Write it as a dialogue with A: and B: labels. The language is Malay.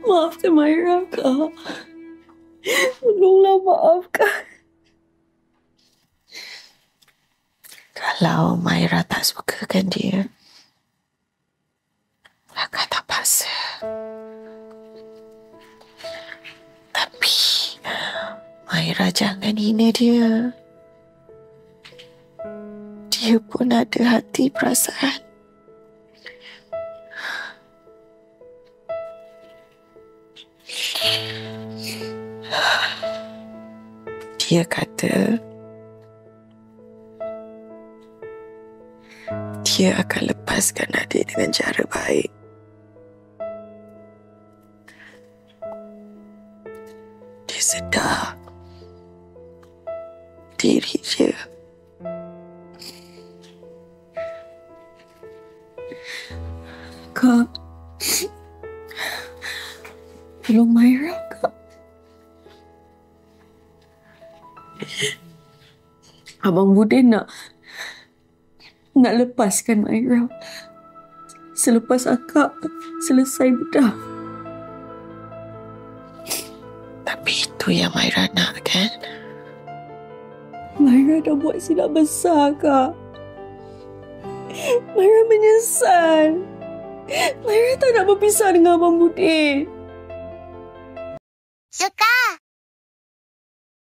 A: Maafkan Maira, Kak. Tolonglah maafkan.
B: Kalau Maira tak sukakan dia, Kakak tak paksa. Tapi Maira jangan hina dia. Dia pun ada hati perasaan. Dia kata dia akan lepaskan adik dengan cara baik. Dia sedar diri dia.
A: Kak, tolong Maira, Kak. Abang Budin nak lepaskan Maira selepas akak selesai bedah.
B: Tapi itu yang Maira nak, kan?
A: Maira dah buat silap besar, Kak. Maira menyesal. Maira tak nak berpisah dengan Abang Budin.
C: Suka